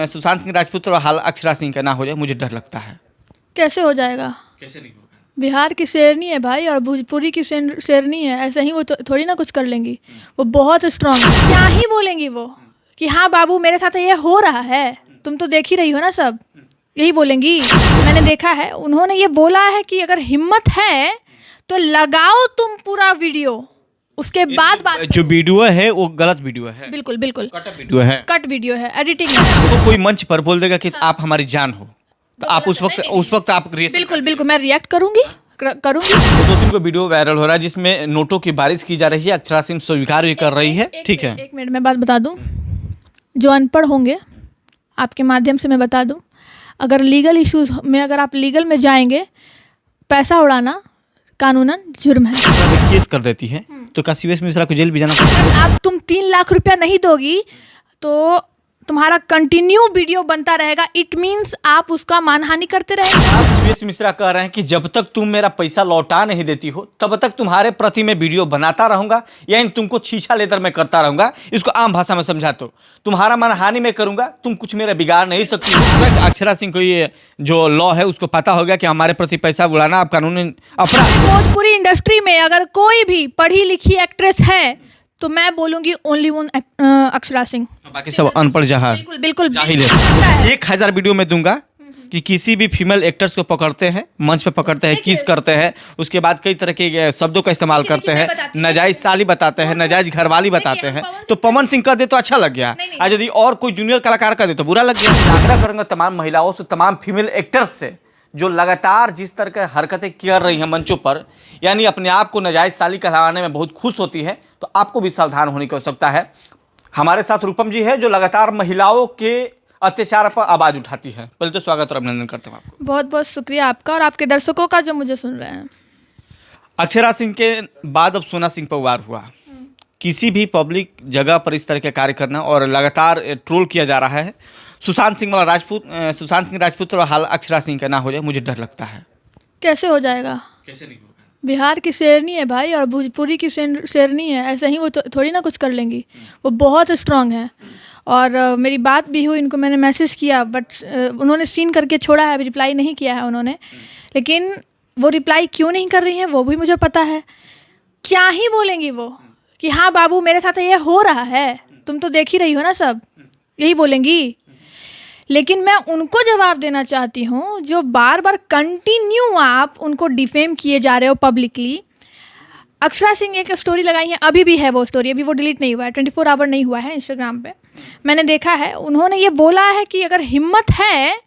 सुशांत सिंह राजपूत और हाल अक्षरा सिंह का ना हो जाए, मुझे डर लगता है। कैसे हो जाएगा? कैसे नहीं होगा? बिहार की शेरनी है भाई और भोजपुरी की शेरनी है, ऐसे ही वो थोड़ी ना कुछ कर लेंगी। वो बहुत स्ट्रांग है। क्या ही बोलेंगी वो कि हाँ बाबू मेरे साथ ये हो रहा है, तुम तो देख ही रही हो ना सब, यही बोलेंगी। मैंने देखा है, उन्होंने ये बोला है कि अगर हिम्मत है तो लगाओ तुम पूरा वीडियो, उसके बाद बात। जो वीडियो है वो गलत वीडियो है, बिल्कुल बिल्कुल कट वीडियो है, एडिटिंग है। तो कोई मंच पर बोल देगा कि आप हमारी जान हो, तो आप उस वक्त आप बिल्कुल मैं रिएक्ट करूंगी। दो तीन को वीडियो वायरल हो रहा है जिसमें नोटों की बारिश की जा रही है, अक्षरा सिंह स्वीकार भी कर रही है। ठीक है, एक मिनट में बात बता दूं, जो अनपढ़ होंगे आपके माध्यम से मैं बता दूं, अगर लीगल इश्यूज में अगर आप लीगल में जाएंगे, पैसा उड़ाना कानूनन जुर्म है। केस कर देती है तो क्या सीवीएस मिश्रा को जेल भी जाना पड़ेगा? आप तुम 3 लाख रुपया नहीं दोगी तो तुम्हारा कंटिन्यू वीडियो बनता रहेगा, इट मीन्स आप उसका मानहानि करते रहेंगे। आप सीवीएस मिश्रा कह रहे हैं कि जब तक तुम मेरा पैसा लौटा नहीं देती हो तब तक तुम्हारे प्रति मैं वीडियो बनाता रहूंगा, यानी तुमको छीछा लेकर मैं करता रहूंगा। इसको आम भाषा में समझा तो तुम्हारा मानहानि मैं करूंगा, तुम कुछ मेरा बिगाड़ नहीं सकती। अक्षरा सिंह को ये जो लॉ है उसको पता हो गया कि हमारे प्रति पैसा उड़ाना आप कानूनी अपराध। भोजपुरी इंडस्ट्री में अगर कोई भी पढ़ी लिखी एक्ट्रेस है तो मैं बोलूंगी ओनली वन अक्षरा सिंह, बाकी सब अनपढ़ जहाज बिल्कुल जाहिल है। 1000 वीडियो में दूंगा कि किसी भी फीमेल एक्टर्स को पकड़ते हैं, मंच पे पकड़ते हैं, किस करते हैं, उसके बाद कई तरह के शब्दों का इस्तेमाल करते हैं, नाजायज साली बताते हैं, नाजायज घरवाली बताते हैं, तो पवन सिंह कह दे तो अच्छा लग गया, आज यदि और कोई जूनियर कलाकार कह दे तो बुरा लग गया। आग्रह करूंगा तमाम महिलाओं से, तमाम फीमेल एक्टर्स से, जो लगातार जिस तरह की हरकतें कर रही हैं मंचों पर, यानी अपने आप को नाजायज साली कहलाने में बहुत खुश होती है, तो आपको भी सावधान होने की आवश्यकता है। हमारे साथ रूपम जी है जो लगातार महिलाओं के अत्याचार पर आवाज उठाती है। पहले तो स्वागत और अभिनंदन करते हैं आपको। बहुत बहुत शुक्रिया आपका और आपके दर्शकों का जो मुझे सुन रहे हैं। अक्षरा सिंह के बाद अब सोना सिंह पर वार हुआ। किसी भी पब्लिक जगह पर इस तरह के कार्य करना और लगातार ट्रोल किया जा रहा है। सुशांत सिंह राजपूत और हाल अक्षरा सिंह का ना हो जाए, मुझे डर लगता है। कैसे हो जाएगा? कैसे नहीं होगा? बिहार की शेरनी है भाई और भोजपुरी की शेरनी है, ऐसे ही वो थोड़ी ना कुछ कर लेंगी। वो बहुत स्ट्रांग है और मेरी बात भी हुई, इनको मैंने मैसेज किया बट उन्होंने सीन करके छोड़ा है, रिप्लाई नहीं किया है उन्होंने। लेकिन वो रिप्लाई क्यों नहीं कर रही हैं वो भी मुझे पता है। क्या ही बोलेंगी वो कि हाँ बाबू मेरे साथ ये हो रहा है, तुम तो देख ही रही हो ना सब, यही बोलेंगी। लेकिन मैं उनको जवाब देना चाहती हूँ जो बार बार कंटिन्यू आप उनको डिफेम किए जा रहे हो पब्लिकली। अक्षरा सिंह एक स्टोरी लगाई है, अभी भी है वो स्टोरी, अभी वो डिलीट नहीं हुआ है, 24 आवर नहीं हुआ है इंस्टाग्राम पे, मैंने देखा है। उन्होंने ये बोला है कि अगर हिम्मत है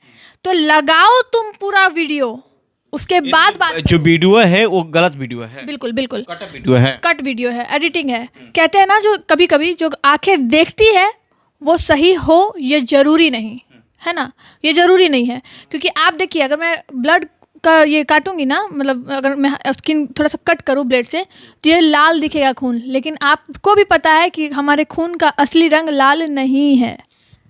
तो लगाओ तुम पूरा वीडियो, उसके बाद बात। जो वीडियो है वो गलत वीडियो है, बिल्कुल कट वीडियो है, एडिटिंग है। कहते हैं ना जो कभी कभी जो आंखें देखती है वो सही हो, ये जरूरी नहीं है ना, ये ज़रूरी नहीं है। क्योंकि आप देखिए अगर मैं ब्लड का ये काटूंगी ना, मतलब अगर मैं स्किन थोड़ा सा कट करूँ ब्लेड से तो ये लाल दिखेगा खून, लेकिन आपको भी पता है कि हमारे खून का असली रंग लाल नहीं है।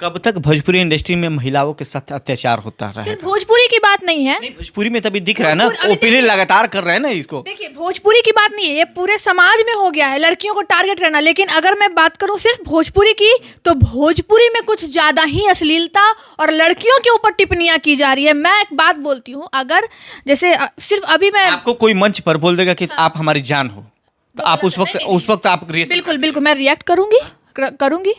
कब तक भोजपुरी इंडस्ट्री में महिलाओं के साथ अत्याचार होता रहा? भोजपुरी की बात नहीं है, नहीं भोजपुरी में तभी दिख रहा है ना, ओपनली लगातार कर रहे हैं ना इसको। देखिए भोजपुरी की बात नहीं है, ये पूरे समाज में हो गया है लड़कियों को टारगेट करना। लेकिन अगर मैं बात करूं सिर्फ भोजपुरी की, तो भोजपुरी में कुछ ज़्यादा ही अश्लीलता और लड़कियों के ऊपर टिप्पणियां की जा रही है। मैं एक बात बोलती हूँ, अगर जैसे सिर्फ अभी मैं आपको कोई मंच पर बोल देगा कि आप हमारी जान हो, तो आप उस वक्त आप बिल्कुल मैं रिएक्ट करूंगी,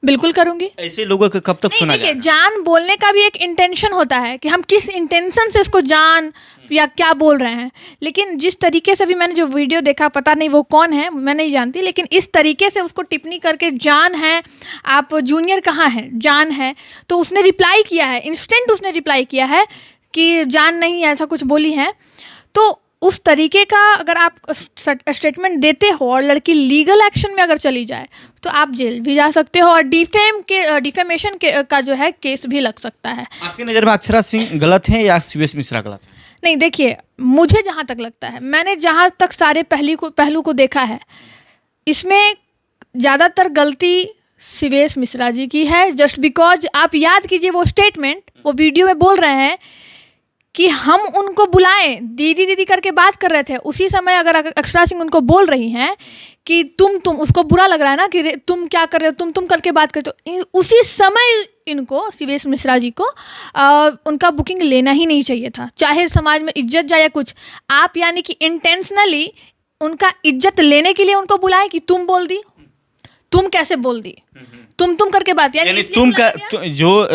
बिल्कुल करूंगी। ऐसे लोगों को कब तक सुना जाए? जान बोलने का भी एक इंटेंशन होता है कि हम किस इंटेंशन से इसको जान या क्या बोल रहे हैं। लेकिन जिस तरीके से भी मैंने जो वीडियो देखा, पता नहीं वो कौन है, मैं नहीं जानती, लेकिन इस तरीके से उसको टिप्पणी करके जान है, आप जूनियर कहाँ है, जान है, तो उसने रिप्लाई किया है, इंस्टेंट उसने रिप्लाई किया है कि जान नहीं ऐसा कुछ बोली है। तो उस तरीके का अगर आप स्टेटमेंट देते हो और लड़की लीगल एक्शन में अगर चली जाए तो आप जेल भी जा सकते हो और डिफेमेशन का जो है केस भी लग सकता है। आपकी नज़र में अक्षरा सिंह गलत है या सीवीएस मिश्रा गलत है? नहीं, देखिए मुझे जहाँ तक लगता है, मैंने जहाँ तक सारे पहलू को देखा है, इसमें ज़्यादातर गलती सीवीएस मिश्रा जी की है। जस्ट बिकॉज आप याद कीजिए वो स्टेटमेंट, वो वीडियो में बोल रहे हैं कि हम उनको बुलाएं, दीदी दीदी करके बात कर रहे थे। उसी समय अगर अक्षरा सिंह उनको बोल रही हैं कि तुम उसको बुरा लग रहा है ना कि तुम क्या कर रहे हो, तुम करके बात करते हो, उसी समय इनको सीबीएस मिश्रा जी को उनका बुकिंग लेना ही नहीं चाहिए था, चाहे समाज में इज्जत जाए या कुछ। आप यानी कि इंटेंशनली उनका इज्जत लेने के लिए उनको बुलाए कि तुम बोल दी, तुम कैसे बोल दी, तुम करके बात, यानी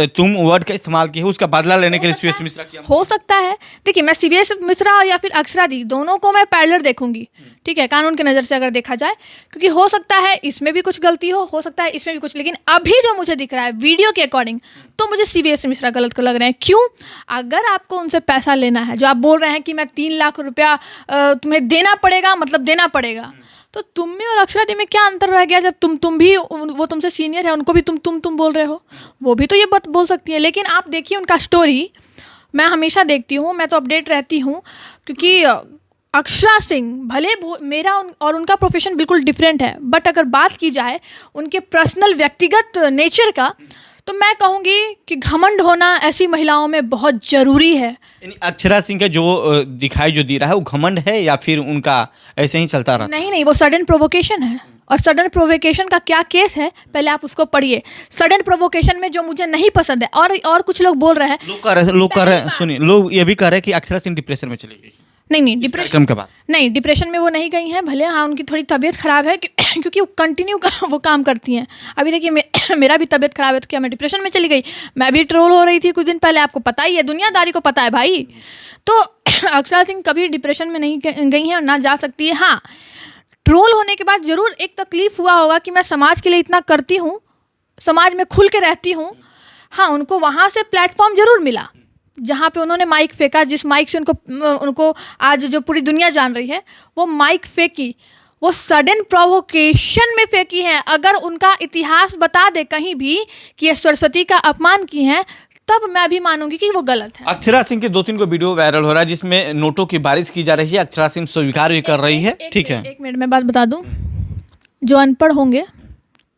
तुम वर्ड का इस्तेमाल किया उसका बदला लेने के लिए सीबीएस मिश्रा किया हो सकता है। देखिए, मैं सीबीएस मिश्रा या फिर अक्षरा दी दोनों को मैं पैरेलल देखूंगी, ठीक है, कानून की नज़र से अगर देखा जाए, क्योंकि हो सकता है इसमें भी कुछ गलती हो सकता है इसमें भी कुछ, लेकिन अभी जो मुझे दिख रहा है वीडियो के अकॉर्डिंग तो मुझे सीबीएस मिश्रा गलत को लग रहे हैं। क्यों? अगर आपको उनसे पैसा लेना है, जो आप बोल रहे हैं कि मैं 3 लाख रुपया तुम्हें देना पड़ेगा, मतलब देना पड़ेगा, तो तुम में और अक्षरा दी में क्या अंतर रह गया? जब तुम भी, वो तुमसे सीनियर है, उनको भी तुम बोल रहे हो, वो भी तो ये बात बोल सकती है। लेकिन आप देखिए उनका स्टोरी, मैं हमेशा देखती हूँ, मैं तो अपडेट रहती हूँ, क्योंकि अक्षरा सिंह भले मेरा और उनका प्रोफेशन बिल्कुल डिफरेंट है, बट अगर बात की जाए उनके पर्सनल व्यक्तिगत नेचर का, तो मैं कहूँगी कि घमंड होना ऐसी महिलाओं में बहुत ज़रूरी है। यानी अक्षरा सिंह का जो दिखाई जो दे रहा है वो घमंड है या फिर उनका ऐसे ही चलता रहा? नहीं, वो सडन प्रोवोकेशन है। और सडन प्रोवोकेशन का क्या केस है, पहले आप उसको पढ़िए। सडन प्रोवोकेशन में जो मुझे नहीं पसंद है, और कुछ लोग बोल रहे हैं, लोग कर रहे हैं, सुनिए, लोग ये भी कह रहे हैं कि अक्षरा सिंह डिप्रेशन में चली गई। नहीं, डिप्रेशन के बाद नहीं, डिप्रेशन में वो नहीं गई हैं। भले हाँ उनकी थोड़ी तबीयत ख़राब है क्योंकि वो कंटिन्यू वो काम करती हैं। अभी देखिए मेरा भी तबीयत ख़राब है, तो क्या मैं डिप्रेशन में चली गई? मैं भी ट्रोल हो रही थी कुछ दिन पहले, आपको पता ही है, दुनियादारी को पता है भाई। तो अक्षरा सिंह कभी डिप्रेशन में नहीं गई हैं और ना जा सकती है। हाँ, ट्रोल होने के बाद ज़रूर एक तकलीफ़ हुआ होगा कि मैं समाज के लिए इतना करती हूँ, समाज में खुल के रहती हूँ। हाँ, उनको वहाँ से प्लेटफॉर्म ज़रूर मिला जहाँ पे उन्होंने माइक फेंका, जिस माइक से उनको आज जो पूरी दुनिया जान रही है, वो माइक फेंकी, वो सडन प्रोवोकेशन में फेंकी है। अगर उनका इतिहास बता दे कहीं भी कि ये सरस्वती का अपमान की हैं, तब मैं भी मानूंगी कि वो गलत है। अक्षरा सिंह के 2-3 को वीडियो वायरल हो रहा है जिसमें नोटों की बारिश की जा रही है, अक्षरा सिंह स्वीकार भी कर रही है, ठीक है। 1 मिनट में बात बता दूं, जो अनपढ़ होंगे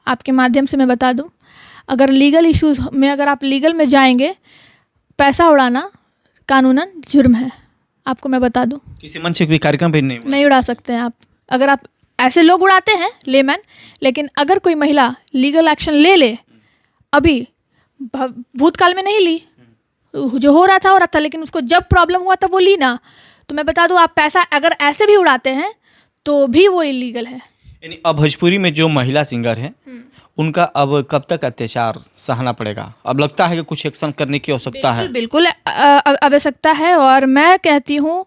आपके माध्यम से मैं बता दूं, अगर लीगल इश्यूज में, अगर आप लीगल में जाएंगे, पैसा उड़ाना कानूनन जुर्म है, आपको मैं बता दूं। किसी मंच के भी कार्यक्रम पे नहीं उड़ा सकते हैं आप। अगर आप ऐसे लोग उड़ाते हैं लेमैन, लेकिन अगर कोई महिला लीगल एक्शन ले, अभी भूतकाल में नहीं ली, जो हो रहा था, लेकिन उसको जब प्रॉब्लम हुआ तब वो ली ना, तो मैं बता दूं, आप पैसा अगर ऐसे भी उड़ाते हैं तो भी वो इलीगल है। यानी अब भोजपुरी में जो महिला सिंगर हैं उनका अब कब तक अत्याचार सहना पड़ेगा? अब लगता है कि कुछ एक्शन करने की आवश्यकता है। बिल्कुल आवश्यकता है। और मैं कहती हूँ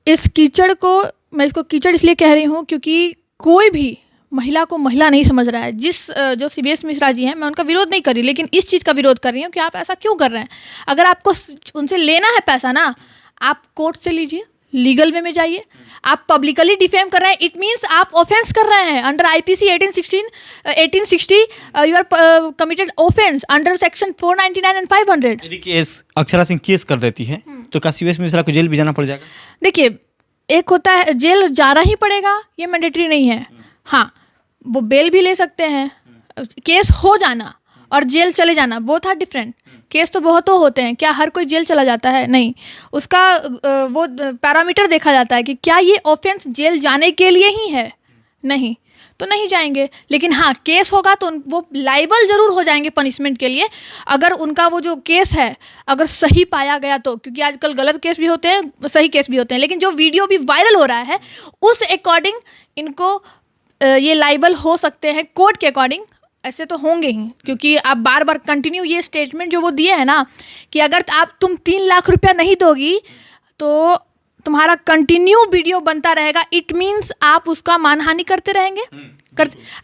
इस कीचड़ को, मैं इसको कीचड़ इसलिए कह रही हूँ क्योंकि कोई भी महिला को महिला नहीं समझ रहा है। जो सीबीएस मिश्रा जी हैं, मैं उनका विरोध नहीं कर रही, लेकिन इस चीज़ का विरोध कर रही हूँ कि आप ऐसा क्यों कर रहे हैं। अगर आपको उनसे लेना है पैसा ना, आप कोर्ट से लीजिए, लीगल वे में जाइए। आप पब्लिकली डिफेम कर रहे हैं, इट मीन्स आप ऑफेंस कर रहे हैं। Under IPC 1860 you are committed offence under section 499 and 500। यदि केस अक्षरा सिंह केस कर देती है तो क्या सीबीएस मिश्रा को जेल भी जाना पड़ जाएगा? देखिए, एक होता है जेल जाना ही पड़ेगा, ये मैंडेटरी नहीं है। हाँ, वो बेल भी ले सकते हैं। केस हो जाना और जेल चले जाना बोथ आर डिफरेंट। केस तो बहुतों होते हैं, क्या हर कोई जेल चला जाता है? नहीं, उसका वो पैरामीटर देखा जाता है कि क्या ये ऑफेंस जेल जाने के लिए ही है, नहीं तो नहीं जाएंगे। लेकिन हाँ, केस होगा तो वो लाइबल ज़रूर हो जाएंगे पनिशमेंट के लिए, अगर उनका वो जो केस है अगर सही पाया गया तो। क्योंकि आजकल गलत केस भी होते हैं, सही केस भी होते हैं, लेकिन जो वीडियो भी वायरल हो रहा है उस अकॉर्डिंग इनको ये लाइबल हो सकते हैं कोर्ट के अकॉर्डिंग। ऐसे तो होंगे ही, क्योंकि आप बार बार कंटिन्यू ये स्टेटमेंट जो वो दिए है ना कि अगर तुम 3 लाख रुपया नहीं दोगी तो तुम्हारा कंटिन्यू वीडियो बनता रहेगा, इट मीन्स आप उसका मानहानि करते रहेंगे।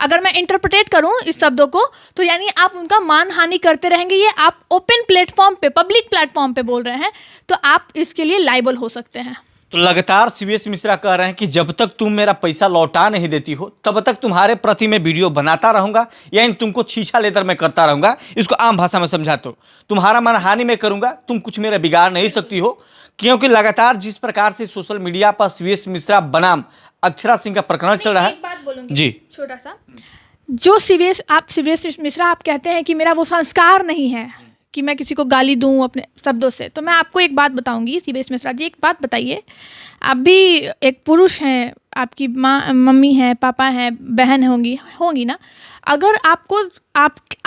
अगर मैं इंटरप्रेट करूं इस शब्दों को तो यानी आप उनका मानहानि करते रहेंगे। ये आप ओपन प्लेटफॉर्म पे, पब्लिक प्लेटफॉर्म पे बोल रहे हैं, तो आप इसके लिए लाइबल हो सकते हैं। तो लगातार सीबीएस मिश्रा कह रहे हैं कि जब तक तुम मेरा पैसा लौटा नहीं देती हो तब तक तुम्हारे प्रति मैं वीडियो बनाता रहूंगा, यानी तुमको छीछा लेकर मैं करता रहूंगा। इसको आम भाषा में समझा तो तुम्हारा मानहानि मैं करूंगा, तुम कुछ मेरा बिगाड़ नहीं सकती हो। क्योंकि लगातार जिस प्रकार से सोशल मीडिया पर सीबीएस मिश्रा बनाम अक्षरा सिंह का प्रकरण चल रहा है, एक बात बोलूंगी जी छोटा सा, जो सीबीएस मिश्रा आप कहते हैं कि मेरा वो संस्कार नहीं है कि मैं किसी को गाली दूं अपने शब्दों से, तो मैं आपको एक बात बताऊंगी। सीबीएस मिश्रा जी, एक बात बताइए, आप भी एक पुरुष हैं, आपकी माँ, मम्मी है, पापा हैं, बहन होंगी ना, अगर आपको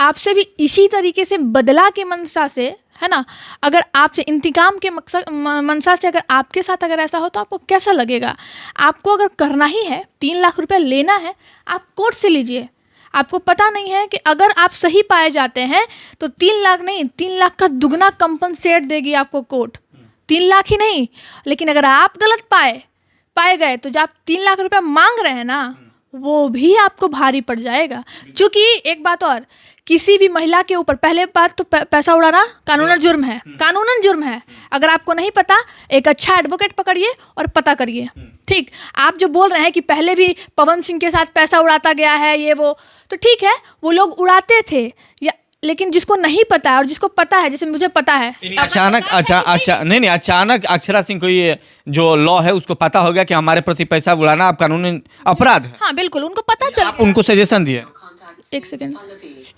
आपसे भी इसी तरीके से बदला की मंशा से, है ना, अगर आपसे इंतकाम के मकसद मंशा से अगर आपके साथ अगर ऐसा हो तो आपको कैसा लगेगा? आपको अगर करना ही है, 3 लाख रुपए लेना है, आप कोर्ट से लीजिए। आपको पता नहीं है कि अगर आप सही पाए जाते हैं तो 3 लाख नहीं, 3 लाख का दुगना कंपनसेट देगी आपको कोर्ट। 3 लाख ही नहीं, लेकिन अगर आप गलत पाए गए तो जो आप 3 लाख रुपया मांग रहे हैं ना, वो भी आपको भारी पड़ जाएगा। क्योंकि एक बात और, किसी भी महिला के ऊपर, पहले बात तो पैसा उड़ाना कानूनन जुर्म है, कानूनन जुर्म है। अगर आपको नहीं पता, एक अच्छा एडवोकेट पकड़िए और पता करिए। ठीक, आप जो बोल रहे हैं कि पहले भी पवन सिंह के साथ पैसा उड़ाता गया है, ये वो, तो ठीक है, वो लोग उड़ाते थे, या लेकिन जिसको नहीं पता है और जिसको पता है, जैसे मुझे पता है, अचानक नहीं, अचानक अक्षरा सिंह को ये जो लॉ है उसको पता हो गया कि हमारे प्रति पैसा उड़ाना आप कानूनी अपराध है। हाँ बिल्कुल, उनको पता चल, आप उनको सजेशन दिए। एक सेकंड,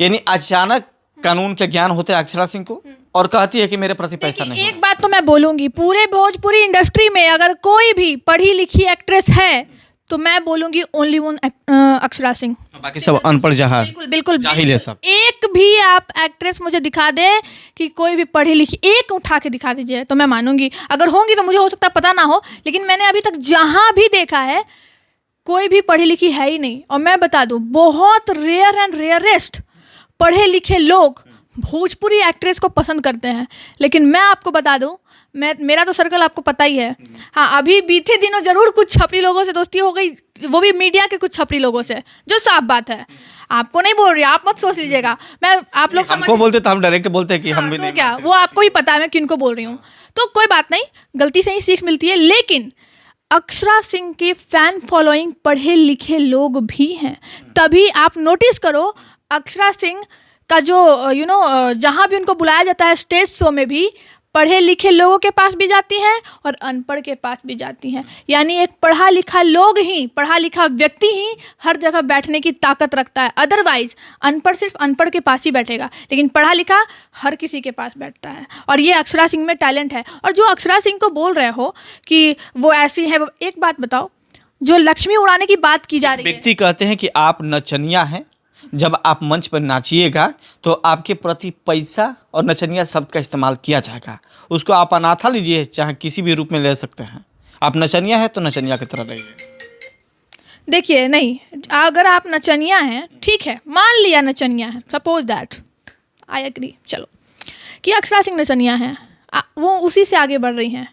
यानी अचानक कानून के ज्ञान होते हैं अक्षरा सिंह को और कहती है कि मेरे प्रति पैसा नहीं। एक बात तो मैं बोलूंगी, पूरे भोजपुरी इंडस्ट्री में अगर कोई भी पढ़ी लिखी एक्ट्रेस है तो मैं बोलूंगी ओनली वन अक्षरा सिंह। बाकी सब अनपढ़ जहां, बिल्कुल जाहिल है सब। एक भी आप एक्ट्रेस मुझे दिखा दे कि कोई भी पढ़ी लिखी, एक उठा के दिखा दीजिए तो मैं मानूंगी। अगर होंगी तो मुझे हो सकता है पता ना हो, लेकिन मैंने अभी तक जहां भी देखा है कोई भी पढ़ी लिखी है ही नहीं। और मैं बता दूं, बहुत रेयर एंड रेयरेस्ट पढ़े लिखे लोग भोजपुरी एक्ट्रेस को पसंद करते हैं। लेकिन मैं आपको बता दूं, मेरा तो सर्कल आपको पता ही है। हाँ, अभी बीते दिनों जरूर कुछ छपरी लोगों से दोस्ती हो गई, वो भी मीडिया के कुछ छपरी लोगों से, जो साफ बात है। आपको नहीं बोल रही, आप मत सोच लीजिएगा। मैं आप लोग हमको बोलते तो हम डायरेक्ट बोलते हैं कि हम भी तो नहीं, क्या वो आपको भी पता है मैं किनको बोल रही हूँ। तो कोई बात नहीं, गलती से ही सीख मिलती है। लेकिन अक्षरा सिंह के फैन फॉलोइंग पढ़े लिखे लोग भी हैं। तभी आप नोटिस करो, अक्षरा सिंह का जो जहाँ भी उनको बुलाया जाता है स्टेज शो में भी पढ़े लिखे लोगों के पास भी जाती हैं और अनपढ़ के पास भी जाती हैं। यानी एक पढ़ा लिखा व्यक्ति ही हर जगह बैठने की ताकत रखता है। अदरवाइज अनपढ़ सिर्फ अनपढ़ के पास ही बैठेगा, लेकिन पढ़ा लिखा हर किसी के पास बैठता है। और ये अक्षरा सिंह में टैलेंट है। और जो अक्षरा सिंह को बोल रहे हो कि वो ऐसी है, एक बात बताओ, जो लक्ष्मी उड़ाने की बात की जा रही है, व्यक्ति कहते हैं कि आप नचनिया हैं, जब आप मंच पर नाचिएगा तो आपके प्रति पैसा और नचनिया शब्द का इस्तेमाल किया जाएगा। उसको आप अनाथा लीजिए, चाहे किसी भी रूप में ले सकते हैं। आप नचनिया है तो नचनिया की तरह रहिए। देखिए, नहीं, अगर आप नचनिया हैं, ठीक है, मान लिया नचनिया है, सपोज दैट, आई एग्री, चलो, कि अक्षरा सिंह नचनिया हैं, वो उसी से आगे बढ़ रही हैं।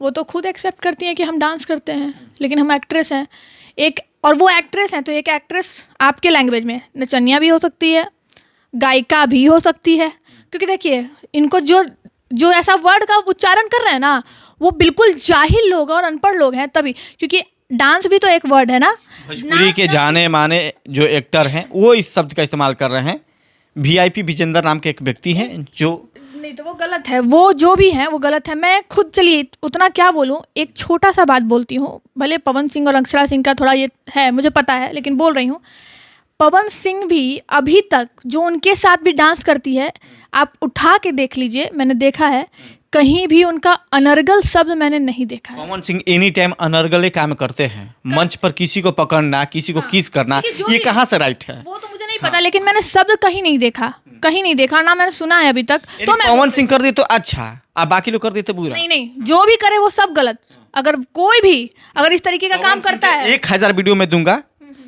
वो तो खुद एक्सेप्ट करती हैं कि हम डांस करते हैं, लेकिन हम एक्ट्रेस हैं। और वो एक्ट्रेस हैं, तो एक एक्ट्रेस आपके लैंग्वेज में नचनिया भी हो सकती है, गायिका भी हो सकती है। क्योंकि देखिए, इनको जो ऐसा वर्ड का उच्चारण कर रहे हैं ना, वो बिल्कुल जाहिल लोग और अनपढ़ लोग हैं। तभी, क्योंकि डांस भी तो एक वर्ड है ना। भोजपुरी के जाने माने जो एक्टर हैं वो इस शब्द का इस्तेमाल कर रहे हैं। VIP विजेंद्र नाम के एक व्यक्ति हैं जो, नहीं, तो वो गलत है, वो जो भी है वो गलत है। मैं खुद, चलिए उतना क्या बोलूँ, एक छोटा सा बात बोलती हूँ। भले पवन सिंह और अक्षरा सिंह का थोड़ा ये है, मुझे पता है, लेकिन बोल रही हूँ। पवन सिंह भी अभी तक जो उनके साथ भी डांस करती है, आप उठा के देख लीजिए, मैंने देखा है, कहीं भी उनका अनर्गल शब्द मैंने नहीं देखा है। पवन सिंह एनी टाइम अनर्गले काम करते हैं। मंच पर किसी को पकड़ना, किसी को किस करना, ये कहाँ से राइट है? वो तो मुझे नहीं पता, लेकिन मैंने शब्द कहीं नहीं देखा, ना मैंने सुना है अभी तक। तो पवन सिंह कर दे तो अच्छा, आप बाकी लोग कर देते बुरा। नहीं, जो भी करे वो सब गलत। अगर कोई भी अगर इस तरीके का काम करता है, 1000 वीडियो में दूंगा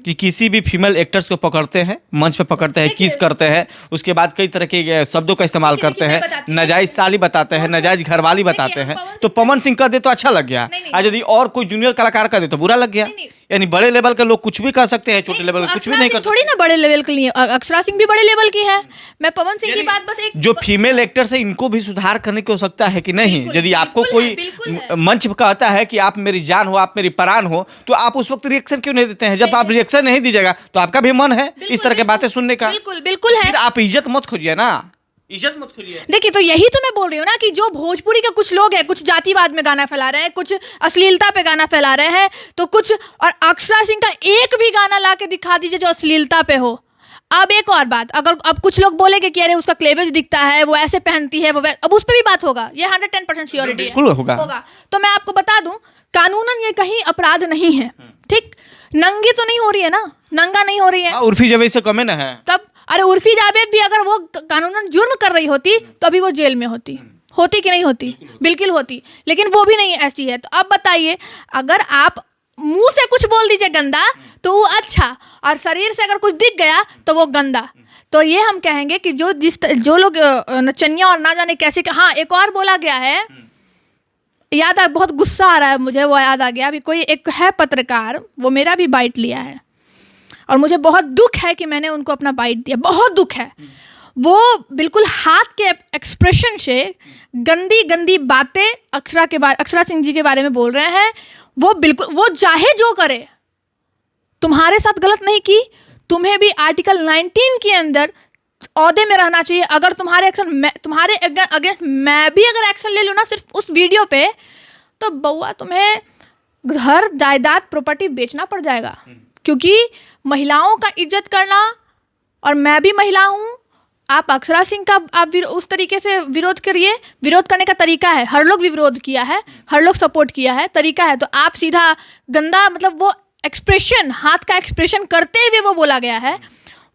कि किसी भी फीमेल एक्टर्स को पकड़ते हैं, मंच पे पकड़ते हैं, किस करते हैं, उसके बाद कई तरह के शब्दों का इस्तेमाल करते हैं, नाजायज साली बताते हैं, नाजायज घरवाली बताते हैं। तो पवन सिंह कर दे तो अच्छा लग गया, आज यदि और कोई जूनियर कलाकार कर दे तो बुरा लग गया। यानी बड़े लेवल के लोग कुछ भी कर सकते हैं, छोटे लेवल के कुछ भी नहीं कर सकते। थोड़ी ना बड़े लेवल के लिए, अक्षरा सिंह भी बड़े लेवल की है। मैं पवन सिंह की बात बस एक, जो फीमेल एक्टर्स है इनको भी सुधार करने की आवश्यकता है कि नहीं। यदि आपको कोई मंच पर कहता है कि आप मेरी जान हो, आप मेरी प्राण हो, तो आप उस वक्त रिएक्शन क्यों नहीं देते हैं? जब आप रिएक्शन नहीं दीजिएगा तो आपका भी मन है इस तरह की बातें सुनने का। बिल्कुल है। फिर आप इज्जत मत खोजिए ना, इज्जत मत खोजिए। देखिए, तो यही तो मैं बोल रही हूँ ना कि जो भोजपुरी के कुछ लोग हैं, कुछ जातिवाद में गाना फैला रहे हैं, कुछ अश्लीलता पे गाना फैला रहे हैं, तो कुछ, और अक्षरा सिंह का एक भी गाना ला के दिखा दीजिए जो अश्लीलता पे हो। अब एक और बात, अगर अब कुछ लोग बोलेंगे कि अरे उसका क्लेवेज दिखता है, वो ऐसे पहनती है, अब उस पर भी बात होगा, ये 110% श्योरिटी बिल्कुल होगा। तो मैं आपको बता दूं, कानूनन ये कहीं अपराध नहीं है, ठीक, नंगी तो नहीं हो रही है ना, नंगा नहीं हो रही है। उर्फी जावेद से कम है ना है। तब अरे उर्फी जावेद भी अगर वो कानूनन जुर्म कर रही होती तो अभी वो जेल में होती कि नहीं होती? बिल्कुल होती, लेकिन वो भी नहीं ऐसी है। तो अब बताइए, अगर आप मुंह से कुछ बोल दीजिए गंदा तो वो अच्छा, और शरीर से अगर कुछ दिख गया तो वो गंदा। तो ये हम कहेंगे कि जो लोग नचनिया और ना जाने कैसे, हाँ एक और बोला गया है, याद आ, बहुत गुस्सा आ रहा है मुझे, वो याद आ गया अभी, कोई एक है पत्रकार, वो मेरा भी बाइट लिया है और मुझे बहुत दुख है कि मैंने उनको अपना बाइट दिया, बहुत दुख है। वो बिल्कुल हाथ के एक्सप्रेशन से गंदी गंदी बातें अक्षरा सिंह जी के बारे में बोल रहे हैं। वो बिल्कुल, वो चाहे जो करे, तुम्हारे साथ गलत नहीं की, तुम्हें भी आर्टिकल 19 के अंदर औहदे में रहना चाहिए। अगर तुम्हारे अगेंस्ट मैं भी अगर एक्शन ले लूँ ना सिर्फ उस वीडियो पे, तो बउआ तुम्हें घर जायदाद प्रॉपर्टी बेचना पड़ जाएगा, क्योंकि महिलाओं का इज्जत करना, और मैं भी महिला हूँ, आप अक्षरा सिंह का आप उस तरीके से विरोध करिए। विरोध करने का तरीका है, हर लोग भी विरोध किया है, हर लोग सपोर्ट किया है, तरीका है। तो आप सीधा गंदा, मतलब वो एक्सप्रेशन, हाथ का एक्सप्रेशन करते हुए वो बोला गया है,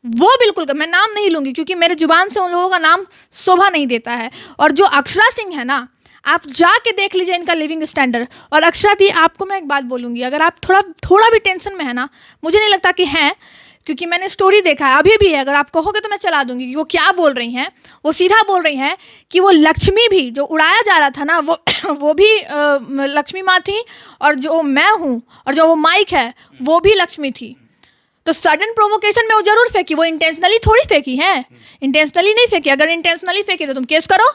वो बिल्कुल, मैं नाम नहीं लूँगी क्योंकि मेरे जुबान से उन लोगों का नाम शोभा नहीं देता है। और जो अक्षरा सिंह है ना, आप जाके देख लीजिए इनका लिविंग स्टैंडर्ड। और अक्षरा दी, आपको मैं एक बात बोलूँगी, अगर आप थोड़ा भी टेंशन में है ना, मुझे नहीं लगता कि हैं, क्योंकि मैंने स्टोरी देखा है, अभी भी है, अगर आप कहोगे तो मैं चला दूंगी कि वो क्या बोल रही हैं। वो सीधा बोल रही हैं कि वो लक्ष्मी भी जो उड़ाया जा रहा था ना, वो भी लक्ष्मी माँ थी, और जो मैं हूँ और जो वो माइक है वो भी लक्ष्मी थी। तो सडन प्रोवोकेशन में वो जरूर फेंकी, वो इंटेंशनली थोड़ी फेंकी है, इंटेंशनली नहीं फेंकी। अगर इंटेंशनली फेंकी तो तुम केस करो,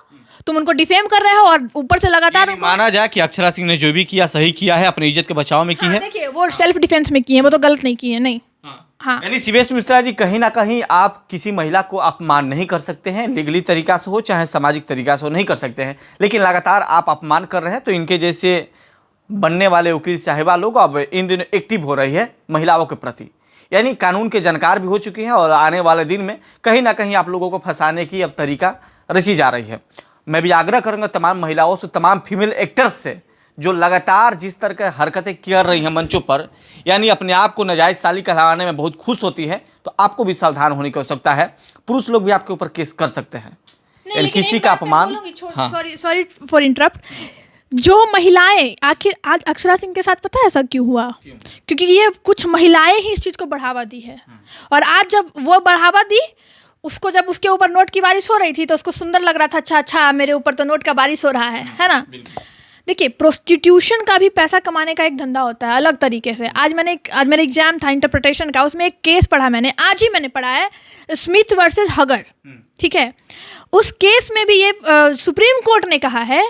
तुम उनको डिफेम कर रहे हो, और ऊपर से लगातार माना जाए कि अक्षरा सिंह ने जो भी किया सही किया है, अपनी इज्जत के बचाव में की है। देखिए, वो सेल्फ डिफेंस में की है, वो तो गलत नहीं की है, नहीं। हाँ, यानी शिवेश मिश्रा जी, कहीं ना कहीं आप किसी महिला को अपमान नहीं कर सकते हैं, लीगली तरीका से हो चाहे सामाजिक तरीका से हो, नहीं कर सकते हैं, लेकिन लगातार आप अपमान कर रहे हैं। तो इनके जैसे बनने वाले वकील साहिबा लोग अब इन दिनों एक्टिव हो रही है महिलाओं के प्रति, यानी कानून के जानकार भी हो चुकी हैं, और आने वाले दिन में कहीं ना कहीं आप लोगों को फंसाने की अब तरीका रची जा रही है। मैं भी आग्रह करूँगा तमाम महिलाओं से, तमाम फीमेल एक्टर्स से, जो लगातार जिस तरह की हरकतें कर रही हैं मंचों पर, यानी अपने आप को नाजायज़ साली कहलाने में बहुत खुश होती है, तो आपको भी सावधान होने की आवश्यकता है। पुरुष लोग भी आपके ऊपर केस कर सकते हैं, यानी किसी का अपमान। हाँ, सॉरी फॉर इंटरप्ट। जो महिलाएं, आखिर आज अक्षरा सिंह के साथ पता है ऐसा क्यों हुआ? क्योंकि ये कुछ महिलाएं ही इस चीज़ को बढ़ावा दी है, और आज जब वो बढ़ावा दी, उसको जब उसके ऊपर नोट की बारिश हो रही थी तो उसको सुंदर लग रहा था, अच्छा मेरे ऊपर तो नोट का बारिश हो रहा है ना। देखिए, प्रोस्टिट्यूशन का भी पैसा कमाने का एक धंधा होता है अलग तरीके से। आज मेरा एग्जाम था इंटरप्रिटेशन का, उसमें एक केस पढ़ा मैंने, आज ही मैंने पढ़ा है, स्मिथ वर्सेस हगर, ठीक है। उस केस में भी ये सुप्रीम कोर्ट ने कहा है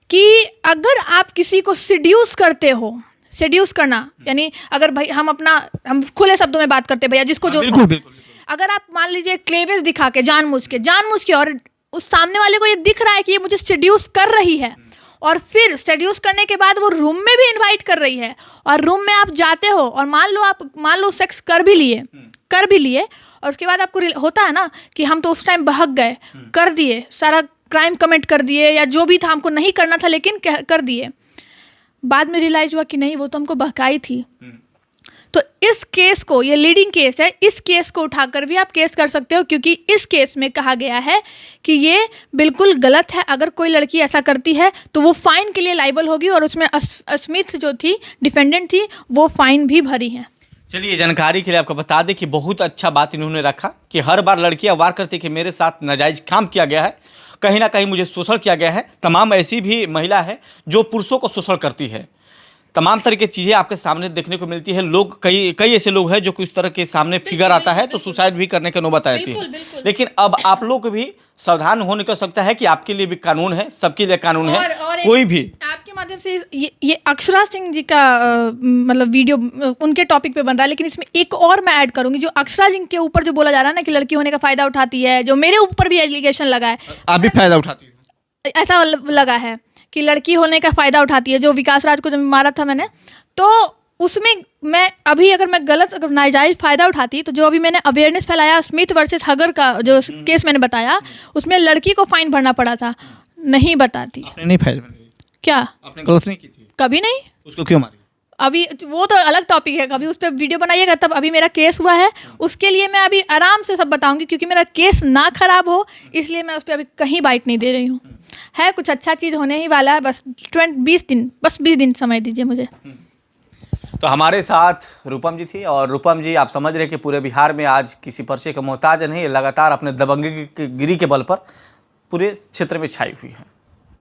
कि अगर आप किसी को सिड्यूस करते हो, सिड्यूस करना यानी अगर भाई हम खुले शब्दों में बात करते हैं भैया, जिसको जो बिल्कुल। अगर आप मान लीजिए क्लेवेज दिखा के जानबूझ के, और उस सामने वाले को ये दिख रहा है कि ये मुझे सिड्यूस कर रही है, और फिर सेड्यूस करने के बाद वो रूम में भी इनवाइट कर रही है, और रूम में आप जाते हो और मान लो सेक्स कर भी लिए, और उसके बाद आपको होता है ना कि हम तो उस टाइम बहक गए, कर दिए, सारा क्राइम कमिट कर दिए, या जो भी था हमको नहीं करना था लेकिन कर दिए, बाद में रियलाइज हुआ कि नहीं वो तो हमको बहकाई थी। तो इस केस को, ये लीडिंग केस है, इस केस को उठाकर भी आप केस कर सकते हो, क्योंकि इस केस में कहा गया है कि ये बिल्कुल गलत है। अगर कोई लड़की ऐसा करती है तो वो फाइन के लिए लाइबल होगी, और उसमें स्मिथ जो थी, डिफेंडेंट थी, वो फाइन भी भरी है। चलिए, जानकारी के लिए आपको बता दें कि बहुत अच्छा बात इन्होंने रखा कि हर बार लड़कियां वार करती कि मेरे साथ नाजायज़ काम किया गया है, कहीं ना कहीं मुझे शोषण किया गया है। तमाम ऐसी भी महिला है जो पुरुषों को शोषण करती है, तमाम तरह की चीज़ें आपके सामने देखने को मिलती है। लोग कई ऐसे लोग हैं जो कुछ तरह के सामने फिगर आता है तो सुसाइड भी करने की नौबत आती है। लेकिन अब आप लोग को भी सावधान होने की आवश्यकता है कि आपके लिए भी कानून है, सबके लिए कानून है। कोई भी आपके माध्यम से ये अक्षरा सिंह जी का मतलब वीडियो उनके टॉपिक पे बन रहा है, लेकिन इसमें एक और मैं ऐड करूंगी, जो अक्षरा सिंह के ऊपर जो बोला जा रहा है ना कि लड़की होने का फायदा उठाती है, जो मेरे ऊपर भी एलिगेशन लगा है, आप भी फायदा उठाती है, ऐसा लगा है कि लड़की होने का फ़ायदा उठाती है। जो विकास राज को जब मारा था मैंने, तो उसमें मैं अभी अगर नाजायज़ फ़ायदा उठाती, तो जो अभी मैंने अवेयरनेस फैलाया स्मिथ वर्सेस हगर का जो केस मैंने बताया, उसमें लड़की को फाइन भरना पड़ा था, नहीं बताती। आपने नहीं फाइन क्या आपने गलत नहीं की थी? कभी नहीं। उसको क्यों मारी? अभी वो तो अलग टॉपिक है, कभी उस पर वीडियो बनाइएगा तब। अभी मेरा केस हुआ है, उसके लिए मैं अभी आराम से सब बताऊंगी, क्योंकि मेरा केस ना खराब हो इसलिए मैं उस पर अभी कहीं बाइट नहीं दे रही हूँ। है कुछ अच्छा चीज़ होने ही वाला है, बस 20 दिन समय दीजिए मुझे। तो हमारे साथ रूपम जी थी, और रूपम जी आप समझ रहे कि पूरे बिहार में आज किसी पर्चे का मोहताज नहीं, लगातार अपने दबंगगिरी के बल पर पूरे क्षेत्र में छाई हुई है।